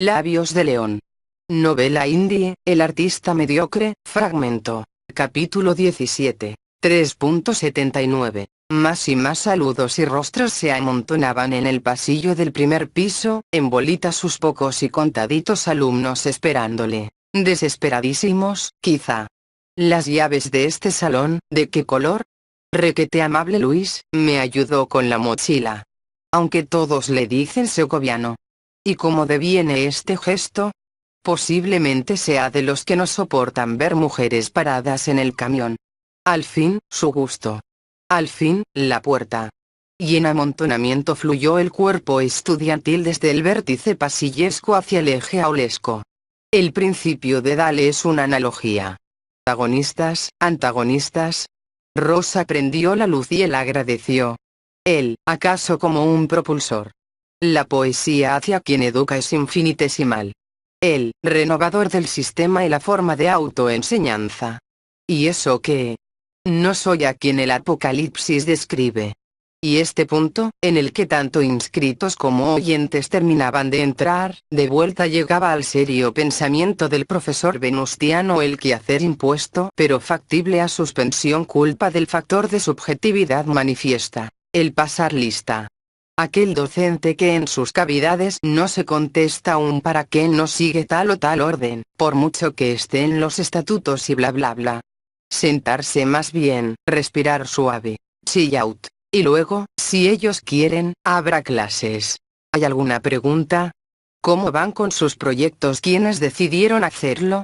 Labios de león. Novela indie, El artista mediocre, fragmento. Capítulo 17. 3.79. Más y más saludos y rostros se amontonaban en el pasillo del primer piso, en bolitas sus pocos y contaditos alumnos esperándole, desesperadísimos, quizá. Las llaves de este salón, ¿de qué color? Requete amable Luis, me ayudó con la mochila. Aunque todos le dicen segoviano. ¿Y cómo deviene este gesto? Posiblemente sea de los que no soportan ver mujeres paradas en el camión. Al fin, su gusto. Al fin, la puerta. Y en amontonamiento fluyó el cuerpo estudiantil desde el vértice pasillesco hacia el eje aulesco. El principio de Dale es una analogía. Agonistas, antagonistas. Rosa prendió la luz y él agradeció. Él, acaso como un propulsor. La poesía hacia quien educa es infinitesimal. El renovador del sistema y la forma de autoenseñanza. ¿Y eso qué? No soy a quien el Apocalipsis describe. Y este punto, en el que tanto inscritos como oyentes terminaban de entrar, de vuelta llegaba al serio pensamiento del profesor venustiano el quehacer impuesto pero factible a suspensión culpa del factor de subjetividad manifiesta, el pasar lista. Aquel docente que en sus cavidades no se contesta un para qué no sigue tal o tal orden, por mucho que esté en los estatutos y bla bla bla. Sentarse más bien, respirar suave, chill out. Y luego, si ellos quieren, habrá clases. ¿Hay alguna pregunta? ¿Cómo van con sus proyectos quienes decidieron hacerlo?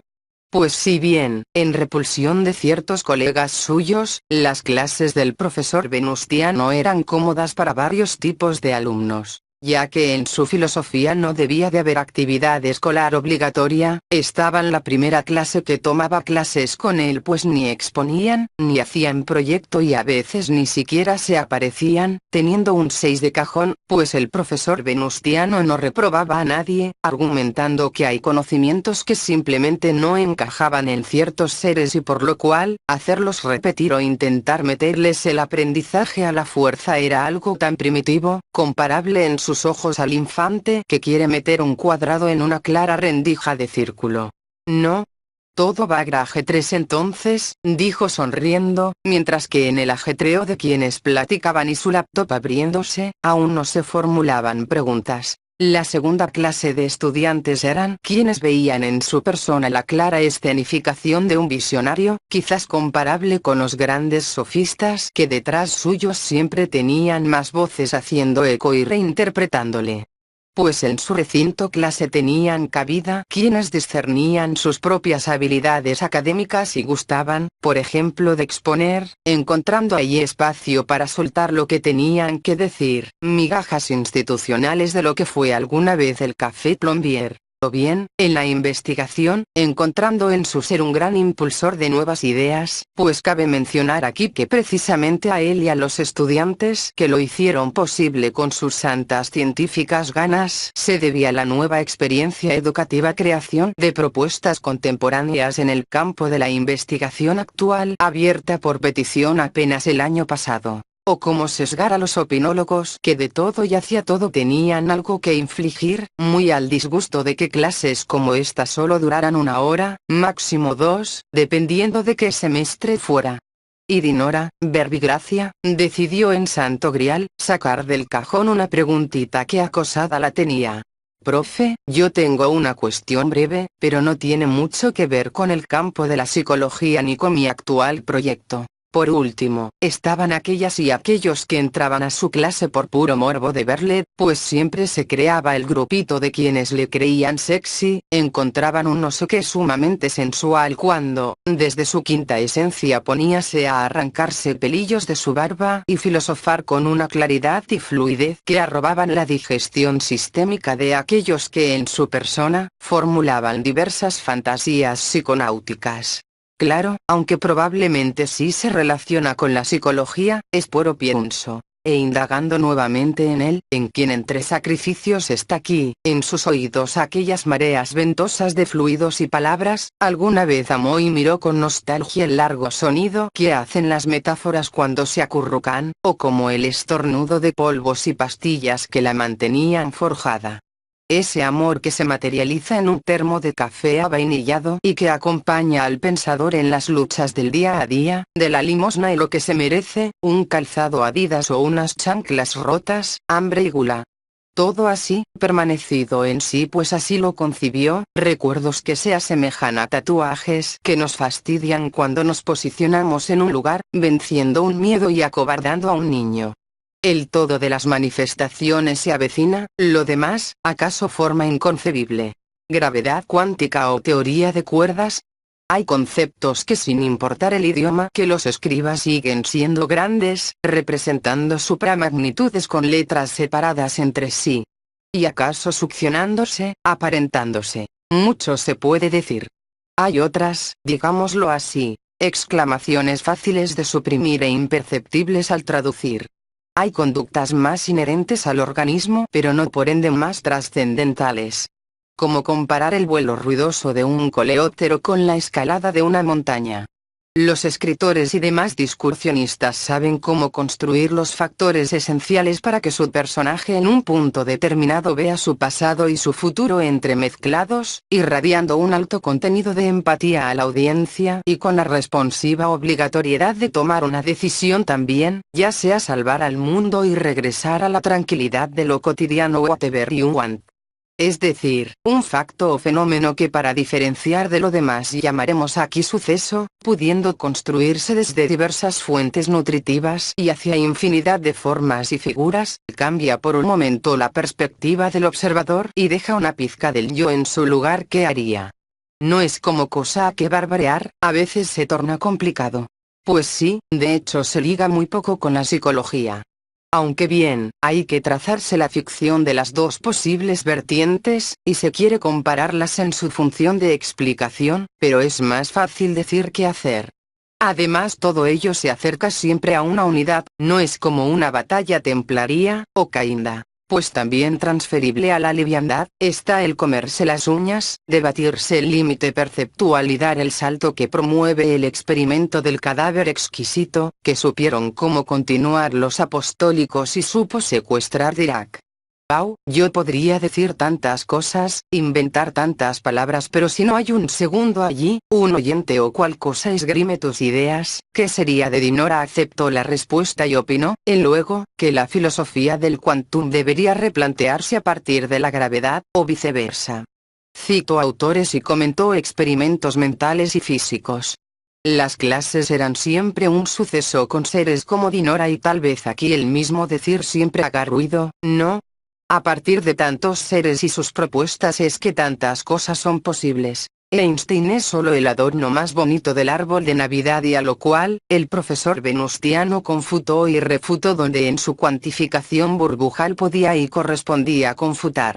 Pues si bien, en repulsión de ciertos colegas suyos, las clases del profesor venustiano eran cómodas para varios tipos de alumnos, ya que en su filosofía no debía de haber actividad escolar obligatoria, estaban la primera clase que tomaba clases con él pues ni exponían, ni hacían proyecto y a veces ni siquiera se aparecían, teniendo un 6 de cajón, pues el profesor venustiano no reprobaba a nadie, argumentando que hay conocimientos que simplemente no encajaban en ciertos seres y por lo cual, hacerlos repetir o intentar meterles el aprendizaje a la fuerza era algo tan primitivo, comparable en sus ojos al infante que quiere meter un cuadrado en una clara rendija de círculo. No. Todo va graje 3 entonces, dijo sonriendo, mientras que en el ajetreo de quienes platicaban y su laptop abriéndose, aún no se formulaban preguntas. La segunda clase de estudiantes eran quienes veían en su persona la clara escenificación de un visionario, quizás comparable con los grandes sofistas que detrás suyos siempre tenían más voces haciendo eco y reinterpretándole. Pues en su recinto clase tenían cabida quienes discernían sus propias habilidades académicas y gustaban, por ejemplo, de exponer, encontrando ahí espacio para soltar lo que tenían que decir, migajas institucionales de lo que fue alguna vez el Café Plombier. O bien, en la investigación, encontrando en su ser un gran impulsor de nuevas ideas, pues cabe mencionar aquí que precisamente a él y a los estudiantes que lo hicieron posible con sus santas científicas ganas se debía la nueva experiencia educativa creación de propuestas contemporáneas en el campo de la investigación actual abierta por petición apenas el año pasado. O cómo sesgar a los opinólogos que de todo y hacia todo tenían algo que infligir, muy al disgusto de que clases como esta solo duraran 1 hora, máximo 2, dependiendo de qué semestre fuera. Y Dinora, verbigracia, decidió en Santo Grial, sacar del cajón una preguntita que acosada la tenía. Profe, yo tengo una cuestión breve, pero no tiene mucho que ver con el campo de la psicología ni con mi actual proyecto. Por último, estaban aquellas y aquellos que entraban a su clase por puro morbo de verle, pues siempre se creaba el grupito de quienes le creían sexy, encontraban un no sé qué sumamente sensual cuando, desde su quinta esencia poníase a arrancarse pelillos de su barba y filosofar con una claridad y fluidez que arrobaban la digestión sistémica de aquellos que en su persona, formulaban diversas fantasías psiconáuticas. Claro, aunque probablemente sí se relaciona con la psicología, es puro pienso. E indagando nuevamente en él, en quien entre sacrificios está aquí, en sus oídos aquellas mareas ventosas de fluidos y palabras, alguna vez amó y miró con nostalgia el largo sonido que hacen las metáforas cuando se acurrucan, o como el estornudo de polvos y pastillas que la mantenían forjada. Ese amor que se materializa en un termo de café avainillado y que acompaña al pensador en las luchas del día a día, de la limosna y lo que se merece, un calzado Adidas o unas chanclas rotas, hambre y gula. Todo así, permanecido en sí pues así lo concibió, recuerdos que se asemejan a tatuajes que nos fastidian cuando nos posicionamos en un lugar, venciendo un miedo y acobardando a un niño. El todo de las manifestaciones se avecina, lo demás, ¿acaso forma inconcebible? ¿Gravedad cuántica o teoría de cuerdas? Hay conceptos que sin importar el idioma que los escriba siguen siendo grandes, representando supramagnitudes con letras separadas entre sí. ¿Y acaso succionándose, aparentándose? Mucho se puede decir. Hay otras, digámoslo así, exclamaciones fáciles de suprimir e imperceptibles al traducir. Hay conductas más inherentes al organismo pero no por ende más trascendentales. Como comparar el vuelo ruidoso de un coleóptero con la escalada de una montaña. Los escritores y demás discursionistas saben cómo construir los factores esenciales para que su personaje en un punto determinado vea su pasado y su futuro entremezclados, irradiando un alto contenido de empatía a la audiencia y con la responsiva obligatoriedad de tomar una decisión también, ya sea salvar al mundo y regresar a la tranquilidad de lo cotidiano whatever you want. Es decir, un facto o fenómeno que para diferenciar de lo demás llamaremos aquí suceso, pudiendo construirse desde diversas fuentes nutritivas y hacia infinidad de formas y figuras, cambia por un momento la perspectiva del observador y deja una pizca del yo en su lugar. ¿Qué haría? No es como cosa a que barbarear, a veces se torna complicado. Pues sí, de hecho se liga muy poco con la psicología. Aunque bien, hay que trazarse la ficción de las dos posibles vertientes, y se quiere compararlas en su función de explicación, pero es más fácil decir que hacer. Además todo ello se acerca siempre a una unidad, no es como una batalla templaria, o caínda. Pues también transferible a la liviandad, está el comerse las uñas, debatirse el límite perceptual y dar el salto que promueve el experimento del cadáver exquisito, que supieron cómo continuar los apostólicos y supo secuestrar Dirac. Yo podría decir tantas cosas, inventar tantas palabras pero si no hay un segundo allí, un oyente o cual cosa esgrime tus ideas, ¿qué sería de Dinora? Aceptó la respuesta y opinó, en luego, que la filosofía del quantum debería replantearse a partir de la gravedad, o viceversa. Citó autores y comentó experimentos mentales y físicos. Las clases eran siempre un suceso con seres como Dinora y tal vez aquí el mismo decir siempre haga ruido, ¿no? A partir de tantos seres y sus propuestas es que tantas cosas son posibles. Einstein es solo el adorno más bonito del árbol de Navidad y a lo cual, el profesor venustiano confutó y refutó donde en su cuantificación burbujal podía y correspondía confutar.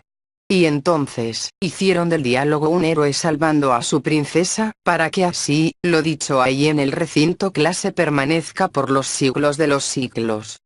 Y entonces, hicieron del diálogo un héroe salvando a su princesa, para que así, lo dicho ahí en el recinto clase permanezca por los siglos de los siglos.